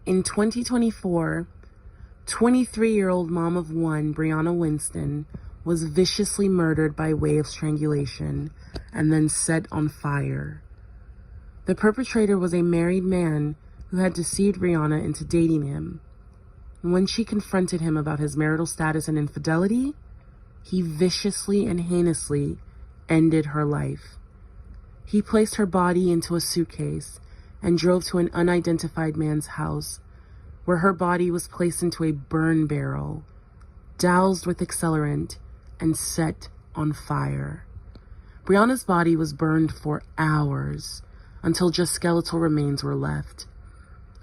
In 2024, 23-year-old mom of one, Brianna Winston, was viciously murdered by way of strangulation and then set on fire. The perpetrator was a married man who had deceived Brianna into dating him. When she confronted him about his marital status and infidelity, he viciously and heinously ended her life. He placed her body into a suitcase and drove to an unidentified man's house, where her body was placed into a burn barrel, doused with accelerant, and set on fire. Brianna's body was burned for hours until just skeletal remains were left.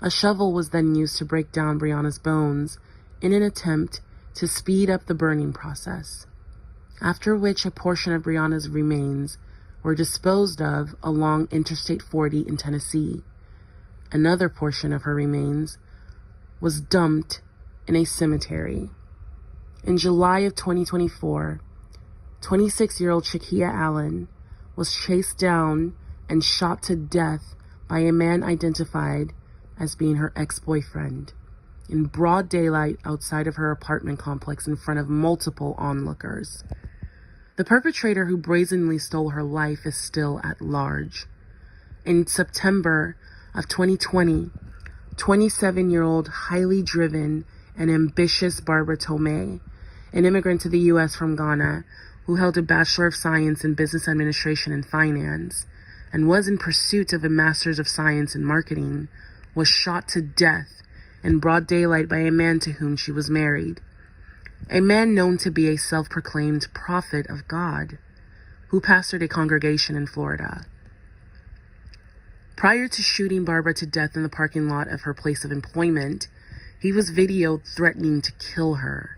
A shovel was then used to break down Brianna's bones in an attempt to speed up the burning process, after which a portion of Brianna's remains were disposed of along Interstate 40 in Tennessee. Another portion of her remains was dumped in a cemetery. In July of 2024, 26-year-old Shakia Allen was chased down and shot to death by a man identified as being her ex-boyfriend in broad daylight outside of her apartment complex in front of multiple onlookers. The perpetrator who brazenly stole her life is still at large. In September of 2020, 27-year-old highly driven and ambitious Barbara Tomei, an immigrant to the U.S. from Ghana, who held a Bachelor of Science in Business Administration and Finance, and was in pursuit of a Master's of Science in Marketing, was shot to death in broad daylight by a man to whom she was married. A man known to be a self-proclaimed prophet of God, who pastored a congregation in Florida. Prior to shooting Barbara to death in the parking lot of her place of employment, he was videoed threatening to kill her.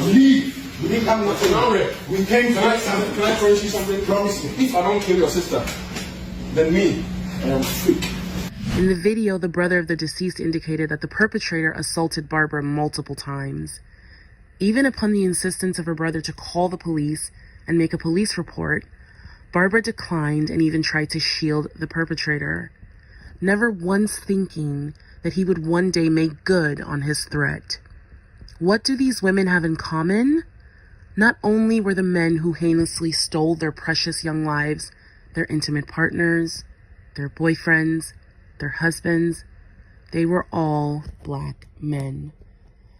Leave! We didn't have nothing on it. We came to Can I promise you something? Promise me. If I don't kill your sister, then me, I am free. In the video, the brother of the deceased indicated that the perpetrator assaulted Barbara multiple times. Even upon the insistence of her brother to call the police and make a police report, Barbara declined and even tried to shield the perpetrator, never once thinking that he would one day make good on his threat. What do these women have in common? Not only were the men who heinously stole their precious young lives, their intimate partners, their boyfriends, their husbands, they were all Black men.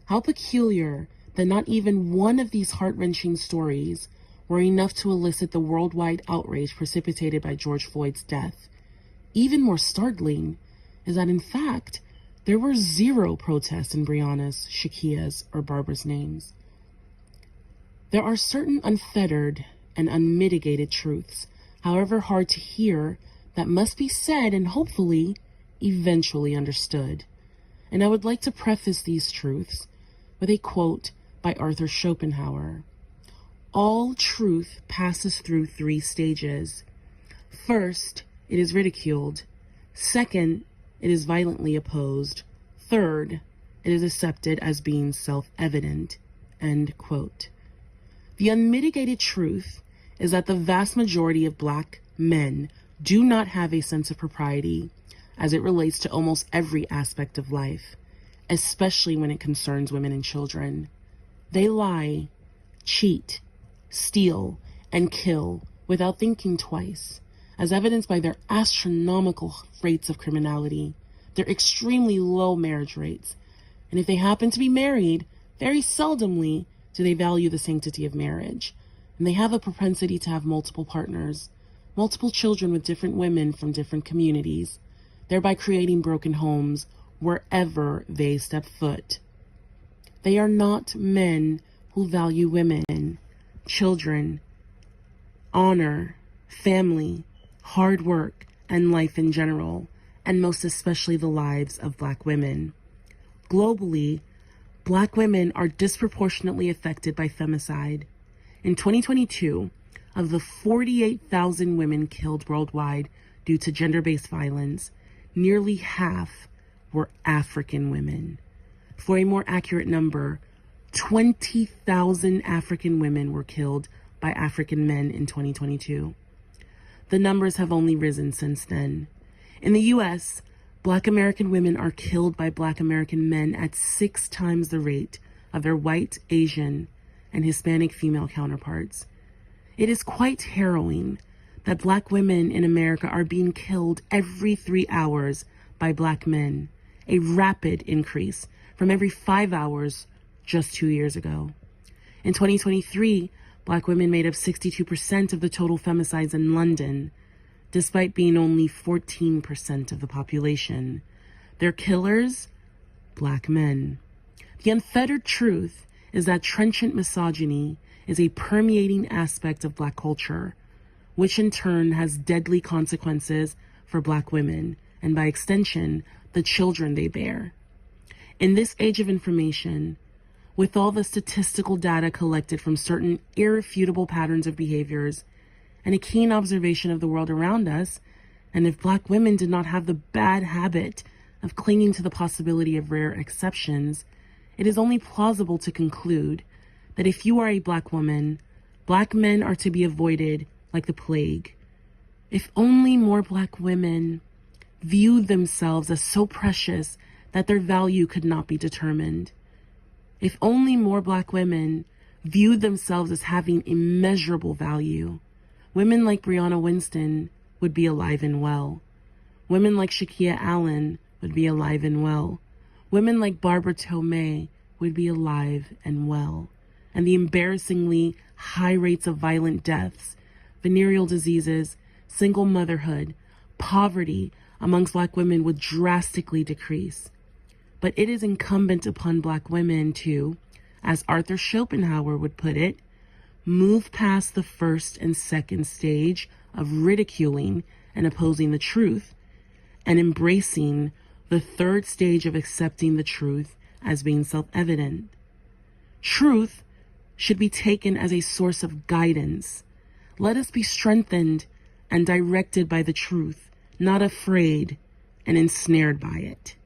How peculiar that not even one of these heart-wrenching stories were enough to elicit the worldwide outrage precipitated by George Floyd's death. Even more startling is that, in fact, there were zero protests in Brianna's, Shakia's, or Barbara's names. There are certain unfettered and unmitigated truths, however hard to hear, that must be said and hopefully eventually understood. And I would like to preface these truths with a quote by Arthur Schopenhauer. All truth passes through three stages. First, it is ridiculed. Second, it is violently opposed. Third, it is accepted as being self-evident. End quote. The unmitigated truth is that the vast majority of Black men do not have a sense of propriety as it relates to almost every aspect of life, especially when it concerns women and children. They lie, cheat, steal, and kill without thinking twice, as evidenced by their astronomical rates of criminality, their extremely low marriage rates, and if they happen to be married, very seldomly do they value the sanctity of marriage, and they have a propensity to have multiple partners, multiple children with different women from different communities, thereby creating broken homes wherever they step foot. They are not men who value women, children, honor, family, hard work, and life in general, and most especially the lives of Black women. Globally, Black women are disproportionately affected by femicide. In 2022, of the 48,000 women killed worldwide due to gender-based violence, nearly half were African women. For a more accurate number, 20,000 African women were killed by African men in 2022. The numbers have only risen since then. In the U.S., Black American women are killed by Black American men at 6 times the rate of their white, Asian, and Hispanic female counterparts. It is quite harrowing that Black women in America are being killed every 3 hours by Black men, a rapid increase from every 5 hours just 2 years ago. In 2023, Black women made up 62% of the total femicides in London, despite being only 14% of the population. Their killers? Black men. The unfettered truth is that trenchant misogyny is a permeating aspect of Black culture, which in turn has deadly consequences for Black women, and by extension, the children they bear. In this age of information, with all the statistical data collected from certain irrefutable patterns of behaviors and a keen observation of the world around us, and if Black women did not have the bad habit of clinging to the possibility of rare exceptions, it is only plausible to conclude that if you are a Black woman, Black men are to be avoided like the plague. If only more Black women viewed themselves as so precious that their value could not be determined. If only more Black women viewed themselves as having immeasurable value, women like Breonna Winston would be alive and well. Women like Shakia Allen would be alive and well. Women like Barbara Tomei would be alive and well. And the embarrassingly high rates of violent deaths, venereal diseases, single motherhood, poverty amongst Black women would drastically decrease. But it is incumbent upon Black women to, as Arthur Schopenhauer would put it, move past the first and second stage of ridiculing and opposing the truth, and embracing the third stage of accepting the truth as being self-evident. Truth should be taken as a source of guidance. Let us be strengthened and directed by the truth, not afraid and ensnared by it.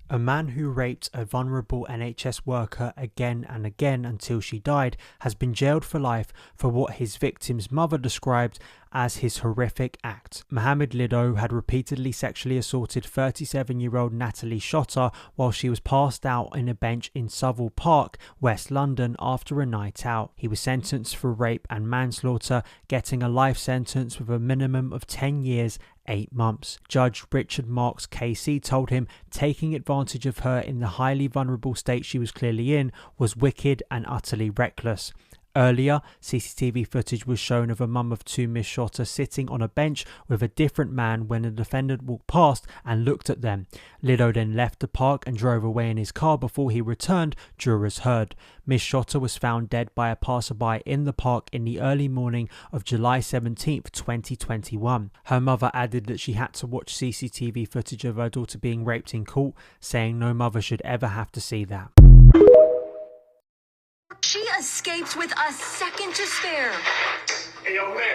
A man who raped a vulnerable NHS worker again and again until she died has been jailed for life for what his victim's mother described as his horrific act. Mohammed Lido had repeatedly sexually assaulted 37-year-old Natalie Shotter while she was passed out in a bench in Southall Park, West London, after a night out. He was sentenced for rape and manslaughter, getting a life sentence with a minimum of 10 years 8 months. Judge Richard Marks KC told him taking advantage of her in the highly vulnerable state she was clearly in was wicked and utterly reckless. Earlier, CCTV footage was shown of a mum of 2, Miss Shotter, sitting on a bench with a different man when the defendant walked past and looked at them. Lido then left the park and drove away in his car. Before he returned, jurors heard. Miss Shotter was found dead by a passerby in the park in the early morning of July 17, 2021. Her mother added that she had to watch CCTV footage of her daughter being raped in court, saying no mother should ever have to see that. She escapes with a second to spare. Hey, yo, man.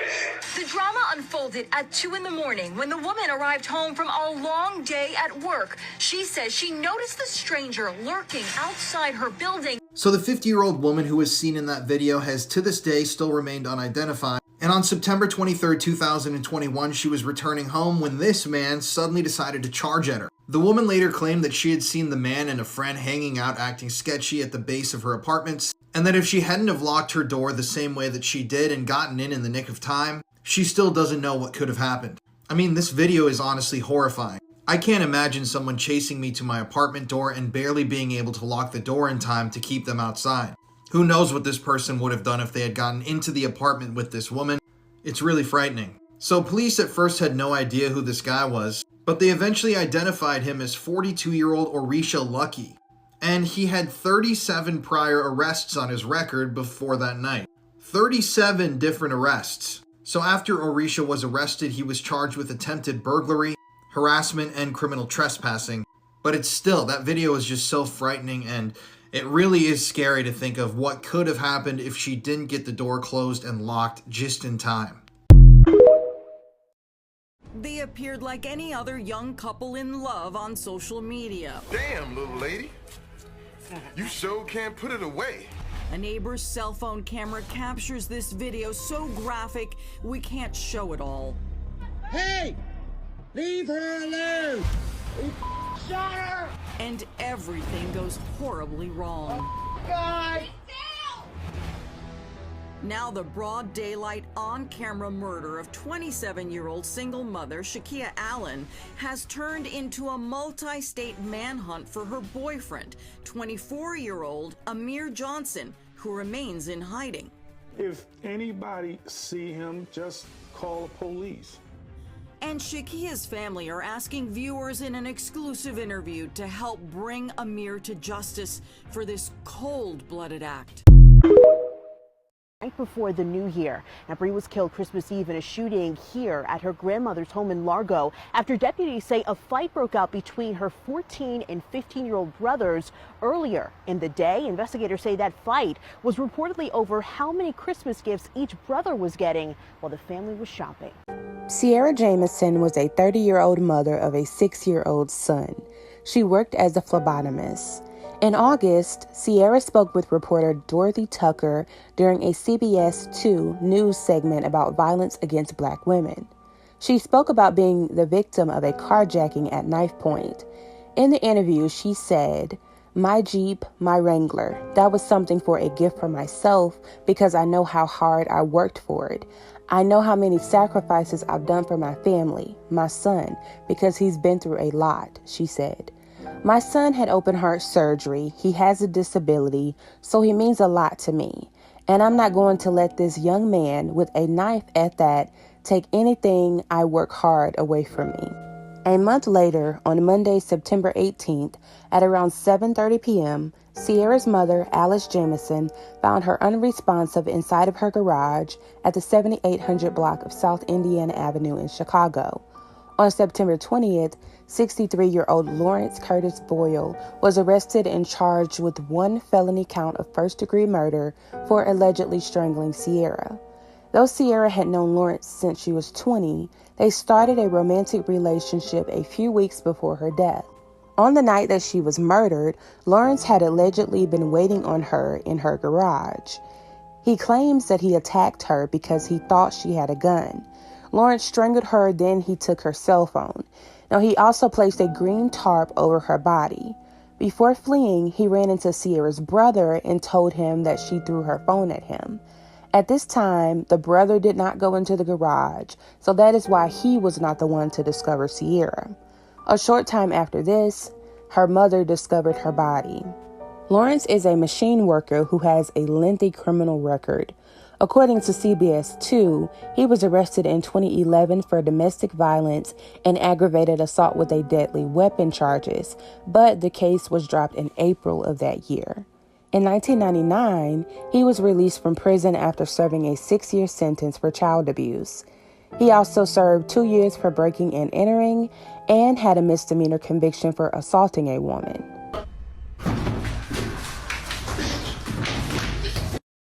The drama unfolded at 2 in the morning when the woman arrived home from a long day at work. She says she noticed the stranger lurking outside her building. So the 50-year-old woman who was seen in that video has to this day still remained unidentified. And on September 23, 2021, she was returning home when this man suddenly decided to charge at her. The woman later claimed that she had seen the man and a friend hanging out acting sketchy at the base of her apartments, and that if she hadn't have locked her door the same way that she did and gotten in the nick of time, she still doesn't know what could have happened. I mean, this video is honestly horrifying. I can't imagine someone chasing me to my apartment door and barely being able to lock the door in time to keep them outside. Who knows what this person would have done if they had gotten into the apartment with this woman? It's really frightening. So police at first had no idea who this guy was, but they eventually identified him as 42-year-old Orisha Lucky. And he had 37 prior arrests on his record before that night. 37 different arrests. So after Orisha was arrested, he was charged with attempted burglary, harassment, and criminal trespassing. But it's still, that video is just so frightening, and it really is scary to think of what could have happened if she didn't get the door closed and locked just in time. They appeared like any other young couple in love on social media. Damn, little lady. You sure can't put it away. A neighbor's cell phone camera captures this video so graphic we can't show it all. Hey! Leave her alone! We shot her! And everything goes horribly wrong. God! Now the broad daylight on-camera murder of 27-year-old single mother Shakia Allen has turned into a multi-state manhunt for her boyfriend, 24-year-old Amir Johnson, who remains in hiding. If anybody see him, just call the police. And Shakia's family are asking viewers in an exclusive interview to help bring Amir to justice for this cold-blooded act. Right before the new year, Bree was killed Christmas Eve in a shooting here at her grandmother's home in Largo after deputies say a fight broke out between her 14 and 15-year-old brothers earlier in the day. Investigators say that fight was reportedly over how many Christmas gifts each brother was getting while the family was shopping. Sierra Jamison was a 30-year-old mother of a 6-year-old son. She worked as a phlebotomist. In August, Sierra spoke with reporter Dorothy Tucker during a CBS 2 news segment about violence against Black women. She spoke about being the victim of a carjacking at knife point. In the interview, she said, "My Jeep, my Wrangler, that was something for a gift for myself because I know how hard I worked for it. I know how many sacrifices I've done for my family, my son, because he's been through a lot," she said. "My son had open heart surgery. He has a disability, so he means a lot to me. And I'm not going to let this young man with a knife at that take anything I work hard away from me." A month later, on Monday, September 18th, at around 7:30 p.m., Sierra's mother, Alice Jamison, found her unresponsive inside of her garage at the 7800 block of South Indiana Avenue in Chicago. On September 20th, 63-year-old Lawrence Curtis Boyle was arrested and charged with one felony count of first-degree murder for allegedly strangling Sierra. Though Sierra had known Lawrence since she was 20, they started a romantic relationship a few weeks before her death. On the night that she was murdered, Lawrence had allegedly been waiting on her in her garage. He claims that he attacked her because he thought she had a gun. Lawrence strangled her, then he took her cell phone. Now, he also placed a green tarp over her body. Before fleeing, he ran into Sierra's brother and told him that she threw her phone at him. At this time, the brother did not go into the garage, so that is why he was not the one to discover Sierra. A short time after this, her mother discovered her body. Lawrence is a machine worker who has a lengthy criminal record. According to CBS 2, he was arrested in 2011 for domestic violence and aggravated assault with a deadly weapon charges, but the case was dropped in April of that year. In 1999, he was released from prison after serving a 6-year sentence for child abuse. He also served 2 years for breaking and entering and had a misdemeanor conviction for assaulting a woman.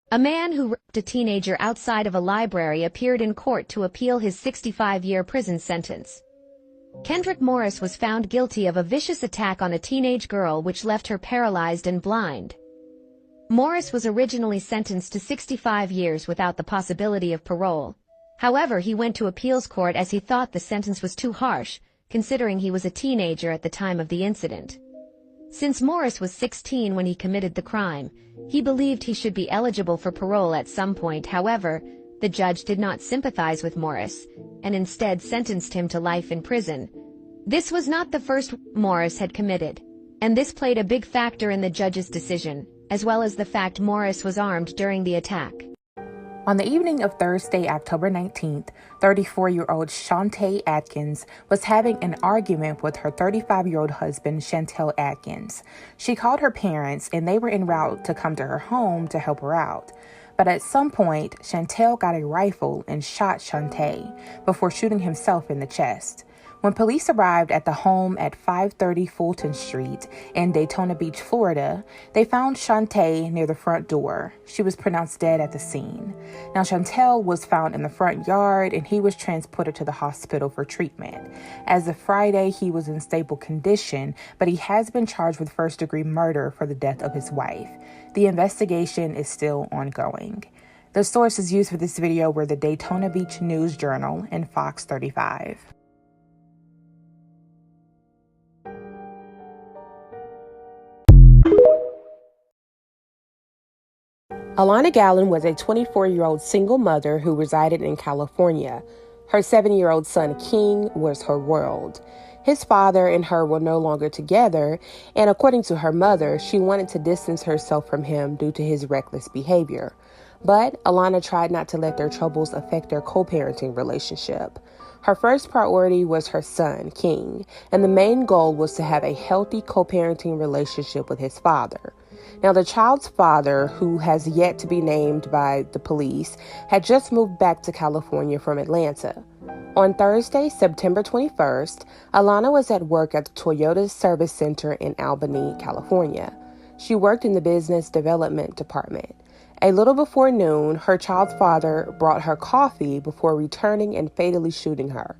A man who raped a teenager outside of a library appeared in court to appeal his 65-year prison sentence. Kendrick Morris was found guilty of a vicious attack on a teenage girl which left her paralyzed and blind. Morris was originally sentenced to 65 years without the possibility of parole. However, he went to appeals court as he thought the sentence was too harsh, considering he was a teenager at the time of the incident. Since Morris was 16 when he committed the crime, he believed he should be eligible for parole at some point. However, the judge did not sympathize with Morris, and instead sentenced him to life in prison. This was not the first Morris had committed, and this played a big factor in the judge's decision, as well as the fact Morris was armed during the attack. On the evening of Thursday, October 19th, 34-year-old Shantae Atkins was having an argument with her 35-year-old husband, Chantel Atkins. She called her parents, and they were en route to come to her home to help her out. But at some point, Chantel got a rifle and shot Shantae before shooting himself in the chest. When police arrived at the home at 530 Fulton Street in Daytona Beach, Florida, they found Shantae near the front door. She was pronounced dead at the scene. Now, Chantel was found in the front yard, and he was transported to the hospital for treatment. As of Friday, he was in stable condition, but he has been charged with first-degree murder for the death of his wife. The investigation is still ongoing. The sources used for this video were the Daytona Beach News Journal and Fox 35. Alana Gallen was a 24-year-old single mother who resided in California. Her 7-year-old son, King, was her world. His father and her were no longer together, and according to her mother, she wanted to distance herself from him due to his reckless behavior. But Alana tried not to let their troubles affect their co-parenting relationship. Her first priority was her son, King, and the main goal was to have a healthy co-parenting relationship with his father. Now, the child's father, who has yet to be named by the police, had just moved back to California from Atlanta. On Thursday, September 21st, Alana was at work at the Toyota Service Center in Albany, California. She worked in the business development department. A little before noon, her child's father brought her coffee before returning and fatally shooting her.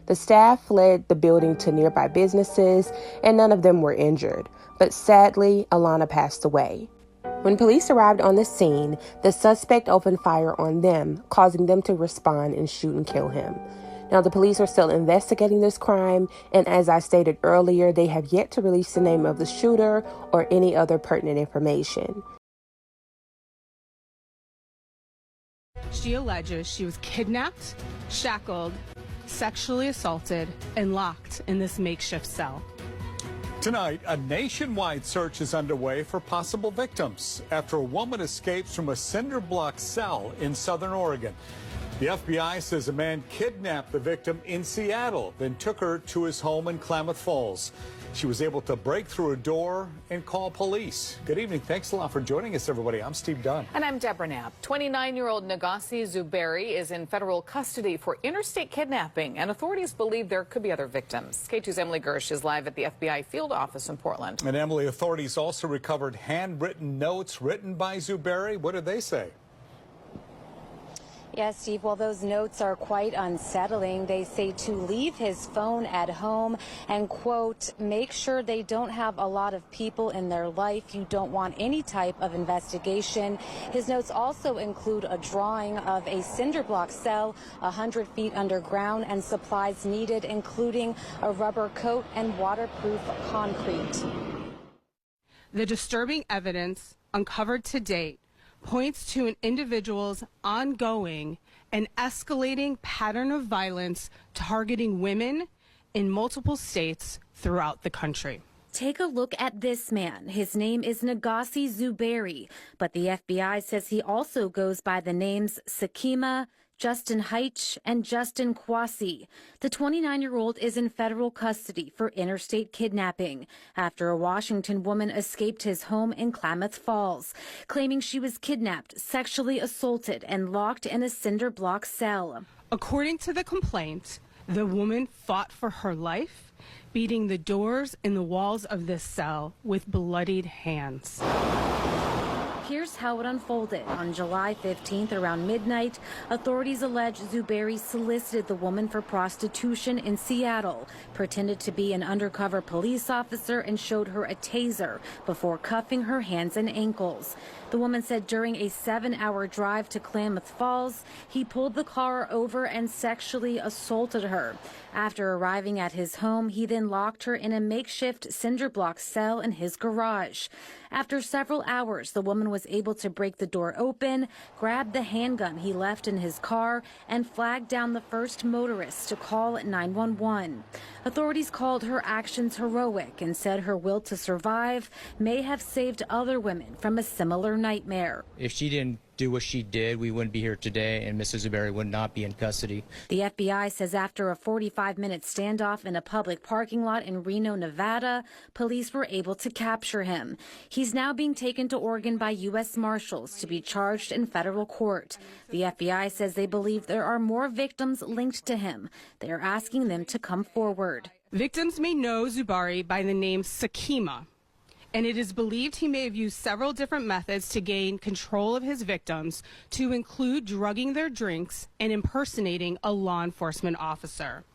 The staff fled the building to nearby businesses, and none of them were injured. But sadly, Alana passed away. When police arrived on the scene, the suspect opened fire on them, causing them to respond and shoot and kill him. Now, the police are still investigating this crime, and as I stated earlier, they have yet to release the name of the shooter or any other pertinent information. She alleges she was kidnapped, shackled, sexually assaulted, and locked in this makeshift cell. Tonight, a nationwide search is underway for possible victims after a woman escapes from a cinder block cell in southern Oregon. The FBI says a man kidnapped the victim in Seattle, then took her to his home in Klamath Falls. She was able to break through a door and call police. Good evening. Thanks a lot for joining us, everybody. I'm Steve Dunn. And I'm Deborah Knapp. 29-year-old Nagasi Zuberi is in federal custody for interstate kidnapping, and authorities believe there could be other victims. K2's Emily Gersh is live at the FBI field office in Portland. And Emily, authorities also recovered handwritten notes written by Zuberi. What did they say? Yes, Steve, well, those notes are quite unsettling. They say to leave his phone at home and, quote, make sure they don't have a lot of people in their life. You don't want any type of investigation. His notes also include a drawing of a cinder block cell 100 feet underground and supplies needed, including a rubber coat and waterproof concrete. The disturbing evidence uncovered to date points to an individual's ongoing and escalating pattern of violence targeting women in multiple states throughout the country. Take a look at this man. His name is Nagasi Zuberi, but the FBI says he also goes by the names Sakima, Justin Heitch, and Justin Kwasi. The 29-year-old is in federal custody for interstate kidnapping after a Washington woman escaped his home in Klamath Falls, claiming she was kidnapped, sexually assaulted, and locked in a cinder block cell. According to the complaint, the woman fought for her life, beating the doors and the walls of this cell with bloodied hands. Here's how it unfolded. On July 15th, around midnight, authorities allege Zuberi solicited the woman for prostitution in Seattle, pretended to be an undercover police officer, and showed her a taser before cuffing her hands and ankles. The woman said during a 7-hour drive to Klamath Falls, he pulled the car over and sexually assaulted her. After arriving at his home, he then locked her in a makeshift cinder block cell in his garage. After several hours, the woman was able to break the door open, grab the handgun he left in his car, and flag down the first motorist to call 911. Authorities called her actions heroic and said her will to survive may have saved other women from a similar nightmare. If she didn't do what she did, we wouldn't be here today, and Mrs. Zuberi would not be in custody. The FBI says after a 45-minute standoff in a public parking lot in Reno, Nevada, police were able to capture him. He's now being taken to Oregon by U.S. Marshals to be charged in federal court. The FBI says they believe there are more victims linked to him. They are asking them to come forward. Victims may know Zuberi by the name Sakima, and it is believed he may have used several different methods to gain control of his victims, to include drugging their drinks and impersonating a law enforcement officer.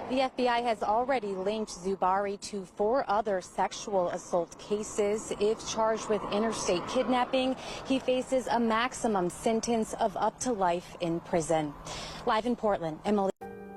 The FBI has already linked Zuberi to 4 other sexual assault cases. If charged with interstate kidnapping, he faces a maximum sentence of up to life in prison. Live in Portland, Emily.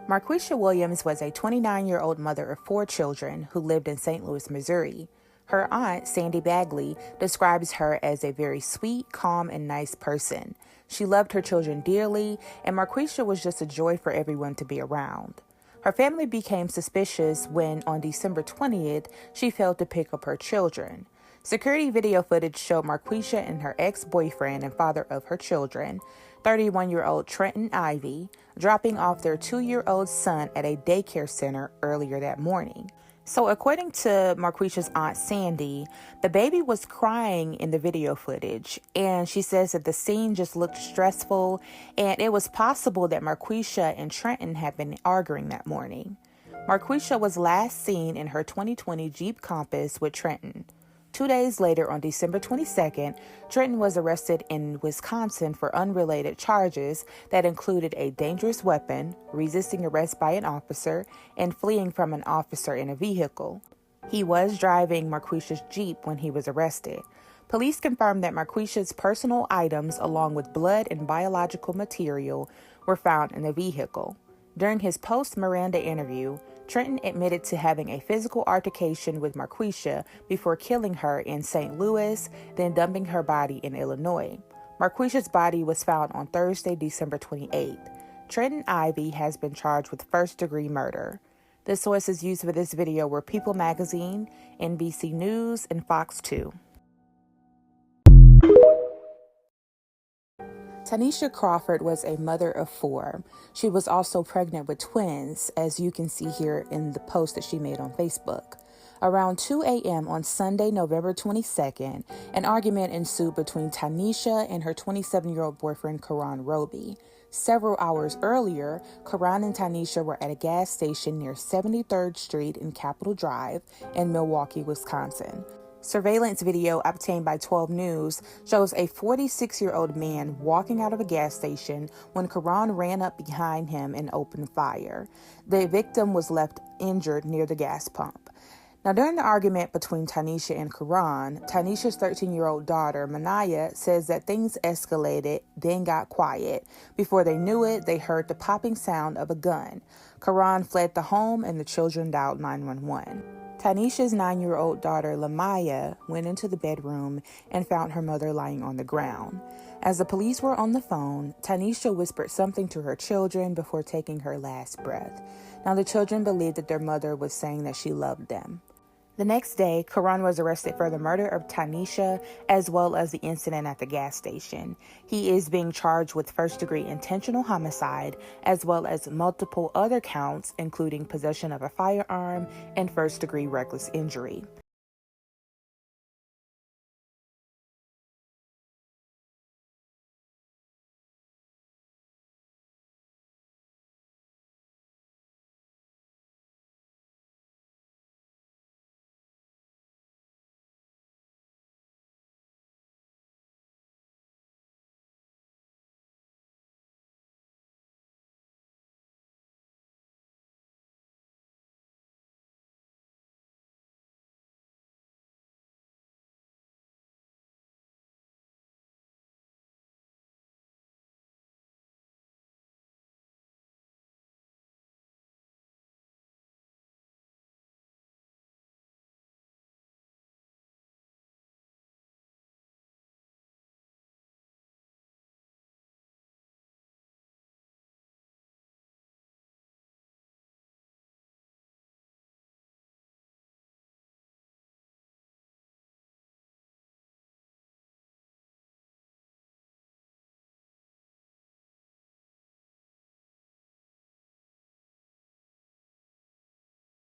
Marquisha Williams was a 29-year-old mother of 4 children who lived in St. Louis, Missouri. Her aunt, Sandy Bagley, describes her as a very sweet, calm, and nice person. She loved her children dearly, and Marquisha was just a joy for everyone to be around. Her family became suspicious when, on December 20th, she failed to pick up her children. Security video footage showed Marquisha and her ex-boyfriend and father of her children, 31-year-old Trenton Ivy, dropping off their 2-year-old son at a daycare center earlier that morning. So according to Marquisha's aunt Sandy, the baby was crying in the video footage, and she says that the scene just looked stressful, and it was possible that Marquisha and Trenton had been arguing that morning. Marquisha was last seen in her 2020 Jeep Compass with Trenton. 2 days later, on December 22nd, Trenton was arrested in Wisconsin for unrelated charges that included a dangerous weapon, resisting arrest by an officer, and fleeing from an officer in a vehicle. He was driving Marquisha's Jeep when he was arrested. Police confirmed that Marquisha's personal items, along with blood and biological material, were found in the vehicle. During his post-Miranda interview, Trenton admitted to having a physical altercation with Marquisha before killing her in St. Louis, then dumping her body in Illinois. Marquisha's body was found on Thursday, December 28th. Trenton Ivy has been charged with first-degree murder. The sources used for this video were People Magazine, NBC News, and Fox 2. Tanisha Crawford was a mother of 4. She was also pregnant with twins, as you can see here in the post that she made on Facebook. Around 2 a.m. on Sunday, November 22nd, an argument ensued between Tanisha and her 27-year-old boyfriend, Karan Roby. Several hours earlier, Karan and Tanisha were at a gas station near 73rd Street and Capitol Drive in Milwaukee, Wisconsin. Surveillance video obtained by 12 News shows a 46-year-old man walking out of a gas station when Karan ran up behind him and opened fire. The victim was left injured near the gas pump. Now, during the argument between Tanisha and Karan, Tanisha's 13-year-old daughter, Manaya, says that things escalated, then got quiet. Before they knew it, they heard the popping sound of a gun. Karan fled the home and the children dialed 911. Tanisha's 9-year-old daughter, Lamaya, went into the bedroom and found her mother lying on the ground. As the police were on the phone, Tanisha whispered something to her children before taking her last breath. Now, the children believed that their mother was saying that she loved them. The next day, Karan was arrested for the murder of Tanisha as well as the incident at the gas station. He is being charged with first-degree intentional homicide as well as multiple other counts, including possession of a firearm and first-degree reckless injury.